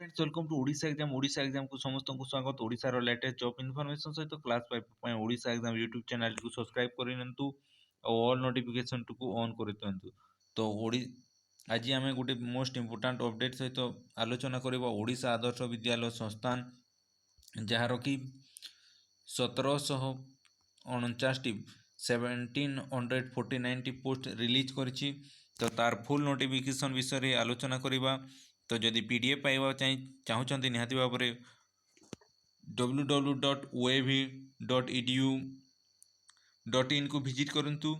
Friends welcome to Odisha exam को समस्त को स्वागत। ओडिशार लेटेस्ट जॉब इनफॉरमेशन सहित class 5 Odisha exam YouTube channel को सब्सक्राइब करनियंतु और ऑल नोटिफिकेशन को ऑन कर दियंतु। तो आज आम गोटे मोस्ट इंपोर्टाट अपडेट सहित आलोचना करबा ओडिशा आदर्श विद्यालय संस्थान जार कि 1749 1749 पोस्ट रिलीज करिछि। तो तार फुल नोटिफिकेशन विषय रे आलोचना करबा। तो जदि पीडीएफ पाइबा चाहूँगी निहाती भाव में www.uav.edu.in को विजिट करंतु।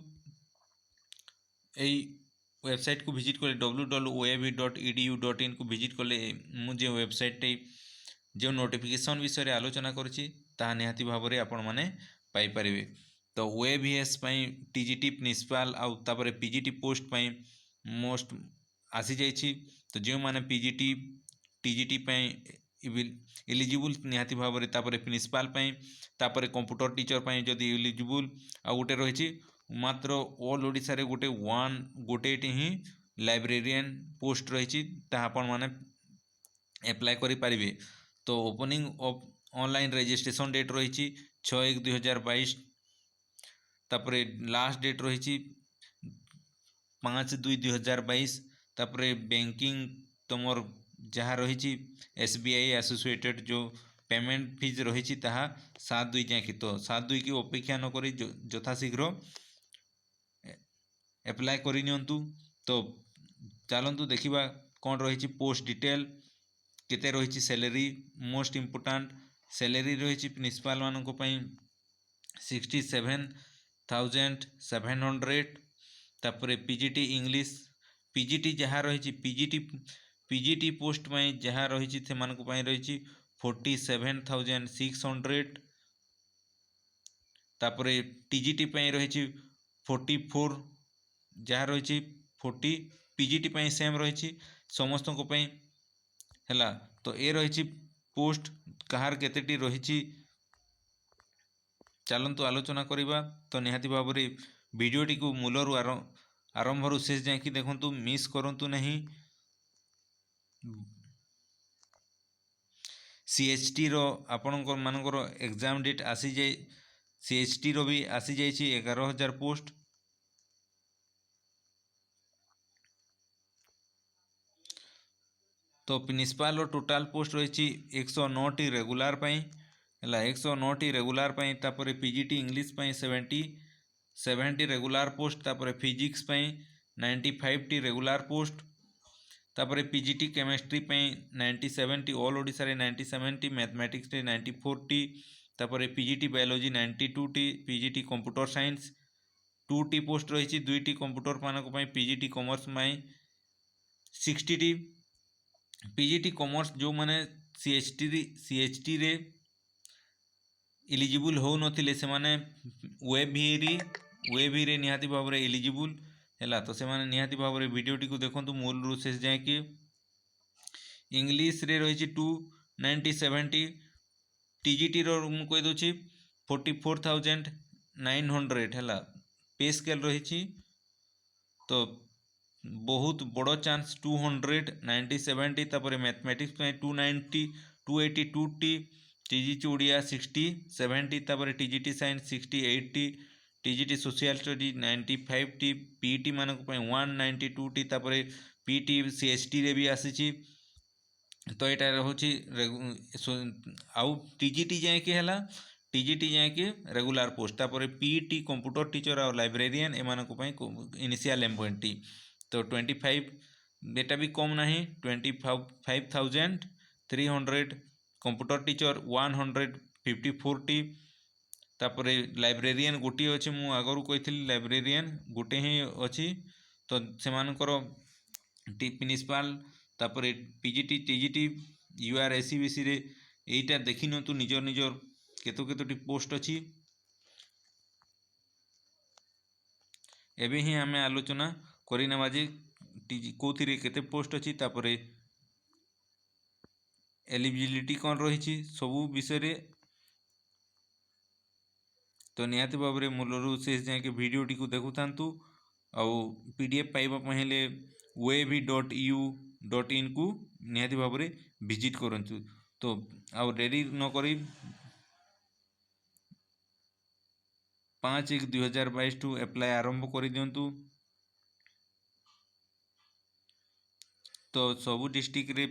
एई वेबसाइट को विजिट कले www.uav.edu.in को विजिट कले मुझे वेबसाइट जो नोटिफिकेशन विषय आलोचना करुँची ताहा निहाती भाव में आपण मैंने पाइपर। तो ओएवीएस टीजीटी प्रिंसिपाल आउ तापर पीजीटी पोस्ट मोस्ट आसी जाइछि। तो जो माने पीजीटी टीजीटी एलिजिबल निहाती भाव में तापर प्रिंसिपाल तापर कंप्यूटर टीचर जदि एलिजिबल आ गोटे रही मात्र ऑल ओडिशा रे गोटे ही लाइब्रेरियन पोस्ट रही आपण माने एप्लाय करि पारिबे। तो opening of online registration date रही 6/1/2022 तापर लास्ट डेट रही 5/2/2022 तापर बैंकिंग तुमर जहाँ रही एसबीआई एसोसिएटेड जो पेमेंट फीज रही 7/2 जाए। तो 7/2 की अपेक्षा नक यथाशीघ्र एप्लाय करनियंतु। तो चलतु देखा कौन रही पोस्ट डिटेल केते रही सैलरी मोस्ट इम्पोर्टाट सैलरी रही प्रिंसिपाल मानक 67,700 तापर पीजीटी इंग्लिश पीजीटी जहाँ रही पीजीटी पोस्ट में जहाँ रही से रही 47,600 तापर टीजीटी रही 44 जहाँ रही 40 पीजीटी सेम रही समस्त को है। तो ये रही पोस्ट कहार केतेटी रही चलतु आलोचना करवा। तो निहाती भाव में वीडियोटी को मूलरू आरंभरू शेष जाए देखु मिस करंतु नहीं। सीएचटी रो आपण मानकर एग्जाम डेट आसी जाए सीएचटी रो भी आसी जाए 11,000 पोस्ट। तो प्रिंसिपाल टोटाल पोस्ट रही 109 रेगुलार है 109 रेगुलार तापर पीजीटी इंग्लिश 70 रेगुलार पोस्ट तापर फिजिक्स 95 रेगुलार पोस्ट तापर पीजीटी केमिस्ट्री 97 ऑल ओडिशा रे 97 मैथमेटिक्स 94 तापर PGT biology 92 PGT computer science 2 post रही 2 कंप्यूटर मानक पीजीटी कॉमर्स 60 पीजीटी कॉमर्स जो माने सीएचटी रे एलिजिबल हो नथिले से माने वेबी रे निहाती भाव में एलिजिबल है। तो से माने निहाती भाव में वीडियोटी को देखो मूल रू शेष जाए कि इंग्लिश रे रही 297 टीजीटी रो कही दूची 44,900 है पे स्केल रही। तो बहुत बड़ चांस 297 तापर मैथमेटिक्स 290 282 टीजीटी ओडिया 60 70 तापर TGT science 60 80 TGT social study 95 PT मानक 192 तापर पीटी सीएचटी रे भी आसी। तो यहाँ रोचे आउ टीजीटी जाए कि है टीजीटी जाए कि रेगुलार पोस्ट तापर पीटी कंप्यूटर टीचर और लाइब्रेरियन एमानक इनिशियल एम्प्लॉयमेंट। तो 25 बेटा भी कम नहीं 25,300 कंप्यूटर टीचर 154 तापर लाइब्रेरियन गोटे अच्छी मु आगरू कही लाइब्रेरियन गोटे ही अच्छी। तो से प्रिंसिपाल तापर पीजीटी टीजीटी यूआर एसीबीसी रे एटा देखि नतु निजर निजर केतोटी पोस्ट अच्छी। एबे ही आमे आलोचना करना जे कौन केते पोस्ट अच्छी तापर एलिजिबिलिटी कौन रही सबू विषय रे। तो निहाती भाव में मूलरू शेष जाए वीडियोटी को देखु था। आउ पीडीएफ पाइबा हेले web.u www.pgt.in को निहाती भाव में विजिट करंतु। तो आउ डेरी न करी 5/1/2022 टू एप्लाय आरंभ कर दिंतु। तो सबू डिस्ट्रिक्ट रे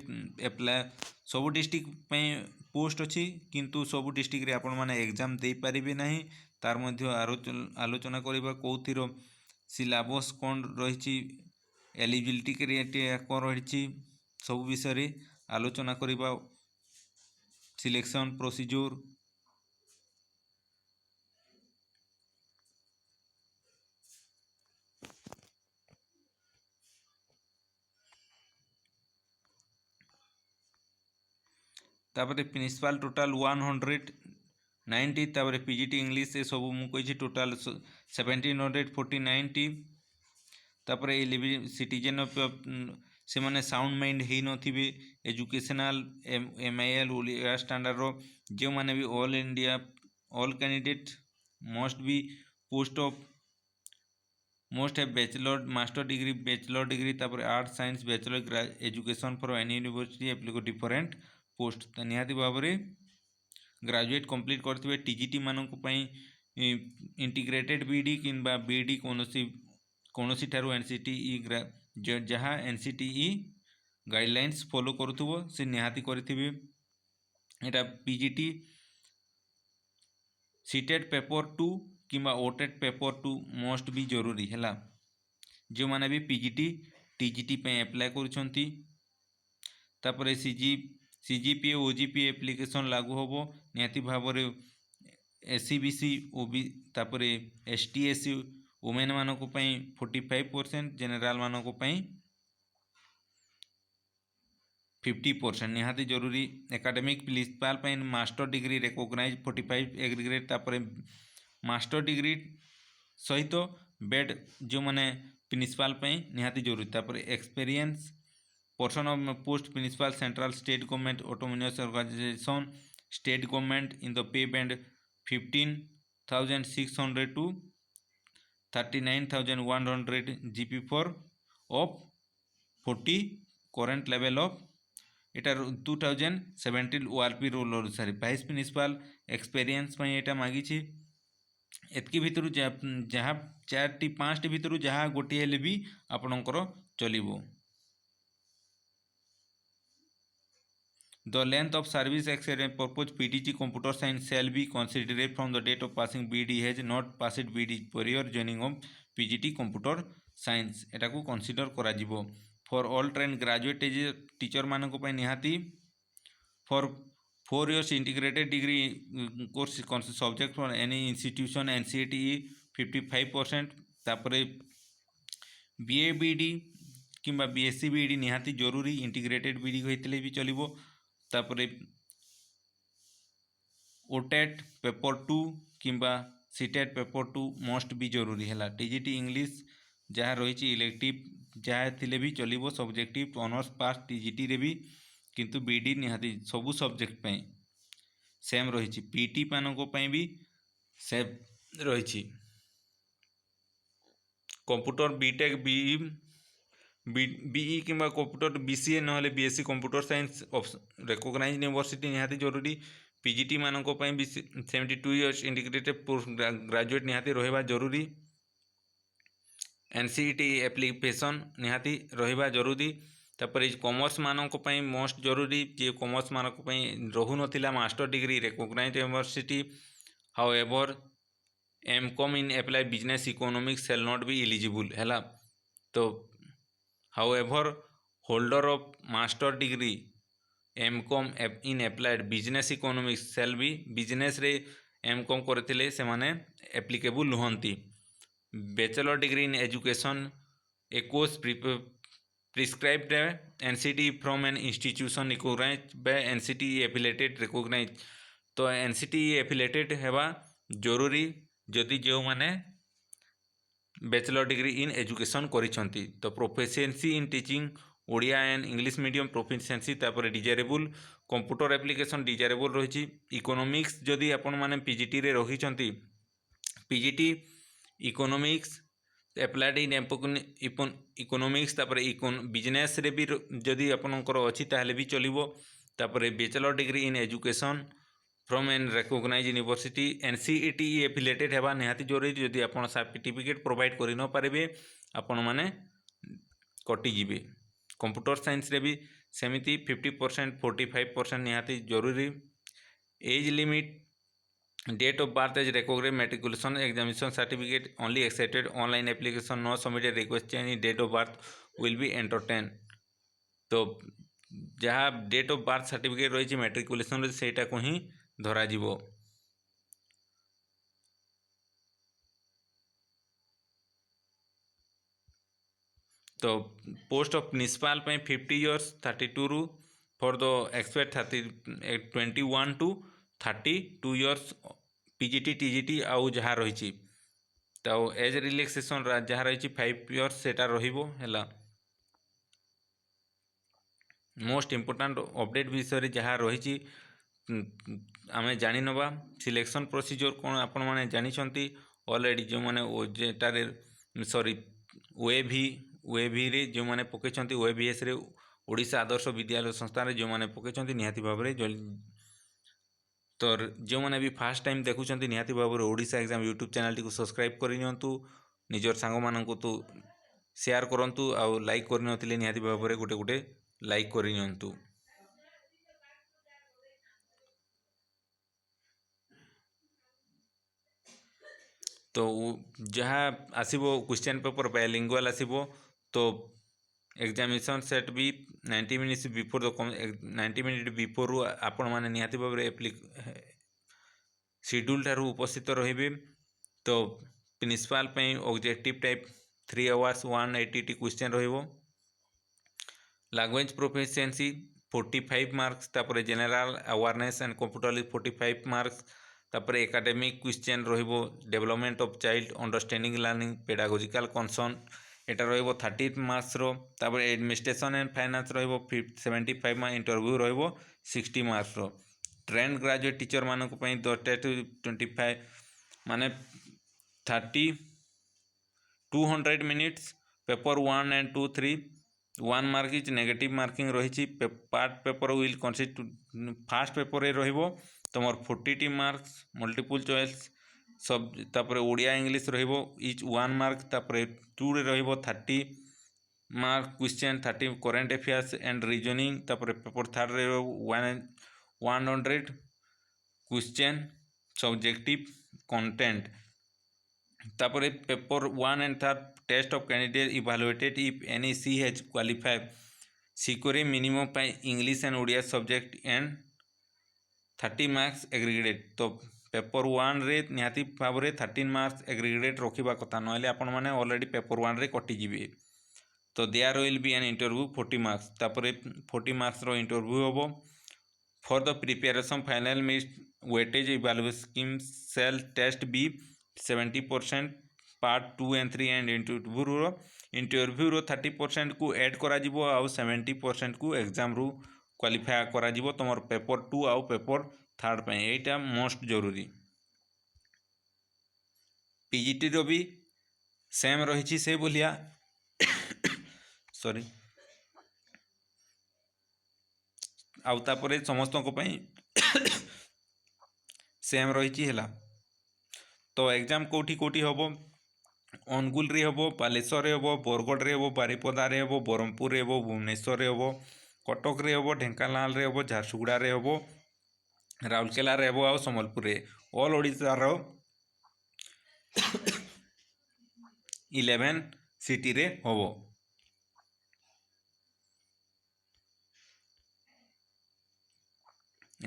एप्लाय सबू डिस्ट्रिक्ट पोस्ट अच्छी किंतु सबू डिस्ट्रिक्ट रे आपण माने एग्जाम दे पारिबे नहीं। तार मध्य आलोचना करबा कोथिर सिलेबस कौन रही, एलिजिबिलिटी क्राइटेरिया कौन रही, सब विषय आलोचना करबा, सिलेक्शन प्रोसीजर। तापर प्रिंसिपल टोटाल 190। तापर पीजीटी इंग्लिश से सब मुझे टोटाल 1749। तापर सिटीजन ऑफ से माने साउंड माइंड ही नथिबे, एजुकेशनल MIL ओडिया स्टैंडर्ड रो जो माने भी all India all candidate must be post of most है bachelor master degree bachelor degree. तापर art science bachelor education for any university applicable different post निहाती भाव में ग्रेजुएट कंप्लीट करथिबे। टीजीटी मानक पई इंटीग्रेटेड बीडी किंबा बीडी कोनोसी ठारू NCTE जहाँ NCTE गाइडलाइंस फॉलो करुथबो से निहाती करथिबे। एटा पीजीटी सीटेट पेपर 2 किंबा ओटेट पेपर 2 मोस्ट भी जरूरी है। जो माने भी पीजीटी टीजीटी पे अप्लाई करुछंती। तापर CGPA OGPA एप्लिकेशन लागू होबो निहाती भाव में। SC BC OB तापर ST SC वुमेन मानक 45%, जनरल मानक 50% निहाती जरूरी। Academic principal master degree recognise 45 aggregate. तापर मास्टर डिग्री सहित बेड जो माने प्रिंसिपल निहाती जरूरी। तापर experience person of post principal central state government autonomous organisation state government in the pay band 15,600 to 39,100 GP4 of 40 current level of एटार 2017 ORP role अनुसार वाइस प्रिंसिपल एक्सपीरियंस एटा मागिछि। एतकी भितर जहाँ 4-5 भितर जहाँ गोटे हेले भी आपणकर चलिबो। The length of service experience purpose PTG computer science shall be considered from the date of passing BD has not passed BD prior joining of PGT computer science एटा को consider करा जिवो। For all trained graduate teacher मानक पे निहाती for 4 years integrated degree course subject for any institution NCTE 55%। तापरे BA BD किंबा BSc BD निहाती जरूरी, इंटीग्रेटेड BD होइतले भी चलिबो। तापरे ओटेट पेपर 2 किंबा सीटेट पेपर 2 मोस्ट भी जरूरी है। टीजीटी इंग्लिश जहाँ रही इलेक्टिव जहाँ थिले भी चलिबो, सब्जेक्टिव ऑनर्स पास टीजीटी रे भी किंतु बीडी निहाती सबू सब्जेक्ट पे सेम रही। पीटी मानक भी सेम रही। कंप्यूटर बीटेक BE किंबा कंप्यूटर BCA ना BSc computer science recognise university निहाती जरूरी। पीजीटी मानक 72 इयर्स इंटीग्रेटेड पोस्ट ग्रेजुएट निहाती रहिबा जरूरी। NCET एप्लिकेशन निहाती रहिबा जरूरी। तापर कॉमर्स मानक मोस्ट जरूरी जे कॉमर्स मानक रहू नथिला master degree recognise university. However MCOM in apply business economics shall not be eligible है। तो however holder of master degree MCOM in applied business economics shall be business रे MCOM करथिले से माने एप्लिकेबल नुहंती। Bachelor degree in education a course prescribed NCTE from an institution recognised by NCTE affiliated recognised. तो NCTE affiliated हेबा जरूरी जदि जो माने बैचलर डिग्री इन एजुकेशन करिसंती। तो proficiency in teaching Odia and English medium proficiency. तापर डिजायरेबल कंप्यूटर एप्लिकेशन डिजायरेबल रही। Economics जदि आपण माने पीजीटी रे रहिसंती, PGT economics applied in economics तापर बिजनेस रे भी जदि आपनकर अछि ताहले भी चलिबो। तापर bachelor degree in education from an recognise university NCET affiliated हेबा निहाती जरूरी। जदि आपन सर्टिफिकेट प्रोवाइड करि न पारिबे आपण माने कटि जिबे। कंप्यूटर साइंस रे भी सेमिति 50% 45% निहाती जरूरी। Age limit date of birth age recognise matriculation examination certificate only accepted online application no submitted request change date of birth will be entertain. तो जहाँ डेट ऑफ बर्थ सर्टिफिकेट रही मैट्रिकुलेशन सेटा को ही धरा जीवो। तो पोस्ट ऑफ प्रिंसिपाल 50 इयर्स 32 रु for the expect 21 to 32 years PGT TGT आउ जहाँ रही। तो एज रिलैक्सेशन जहाँ रही 5 इयर्स सेटा रहिबो हैला। मोस्ट इम्पोर्टाट अपडेट विषय जहाँ रही आम जानी नवा। सिलेक्शन प्रोसीजर कौन आपण मैंने जानी ऑलरेडी जो मैंने जेटारे सॉरी OAV रे जो मैंने पकई OAVS रे ओडिशा आदर्श विद्यालय संस्थान जो मैंने पकई निहाती भाव में। तो जो मैंने भी फास्ट टाइम देखुं निहाती भाव में ओडिशा एग्जाम यूट्यूब चैनल टी सब्सक्राइब करनियंतु निजर सांग मानंकु तो शेयर करंतु आउ लाइक करनथिले निहाती भाव में गोटे गोटे लाइक करनियंतु। तो जहाँ आसीबो क्वेश्चन पेपर बायलिंगुअल आसीबो। तो एग्जामिनेशन सेट भी 90 minutes before the 90 minute before आपण माने निहाती भाव में शेड्यूल ठारू उपस्थित रहिबे। तो principal objective type 3 hours 180 question रहिबो। Language proficiency 45 marks. तापर general awareness and computer 45 marks. तापर एकेडमिक क्वेश्चन रहिबो development of child understanding learning pedagogical concern एटा रहिबो 30 मार्क्स रो। तापर एडमिनिस्ट्रेशन एंड फाइनेंस रहिबो 75 मार्क्स। इंटरव्यू रहिबो 60 मार्क्स रो। ट्रेंड ग्रेजुएट टीचर मानक पई 25 माने 200 minutes paper 1 and 2 3 1 mark is negative marking रही। Part paper will consist first paper रहिबो तुमर 40 मार्क्स मल्टीपल चॉइस सब। तापर ओडिया इंग्लिश रहिबो इच 1 मार्क। तापर 2 रे रहिबो 30 mark question 30 current affairs and reasoning. तापर पेपर 3 रे 100 क्वेश्चन सब्जेक्टिव कंटेंट। तापर paper 1 and 3 test of candidate evaluated if any she has qualified सिकोरे मिनिमम पाई English and Odia subject and 30 marks aggregate. तो पेपर 1 रे निहाती भाव में 13 मार्क्स एग्रीगेट रखा कथा ना आपण मैंने ऑलरेडी पेपर 1 रे कटिजिबे। तो there will be an interview 40 marks. तापर 40 मार्क्स रो इंटरव्यू होबो। For the preparation final merit weightage evaluation scheme shall test be 70% part 2 and 3 and interview रो 30% को ऐड करा जिवो आउ 70% को एग्जाम रू क्वालिफाई करा जिवो तुमर पेपर 2 आउ पेपर 3 पे। एटा मोस्ट जरूरी। PGT रो भी सेम रही से बोलिया सॉरी आउ तापरे समस्त को पई सेम रही है। तो एग्जाम कोठी कोठी होबो अनुगुल रे होबो बालेश्वर रे होबो बरगढ़ रे होबो बारिपदा रे होबो ब्रह्मपुर रे होबो भुवनेश्वर रे होबो कटक रे होबो ढेंकानाल रे होबो झारसुगुड़ा रे होबो राउरकेला रे होबो आ संबलपुर रे ऑल ओडिशा रो 11 सिटी रे होबो।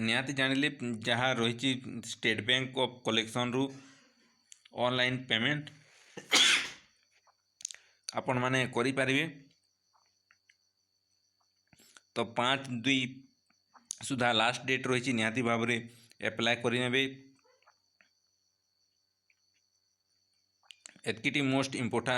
निहाती जानिले जहाँ रही स्टेट बैंक ऑफ कलेक्शन रु ऑनलाइन पेमेंट आपण माने करि पारिबे। तो 5/2 सुधा लास्ट डेट रही निहाती भाव में एप्लाय करेंगे। एतकी मोस्ट इम्पोर्टेंट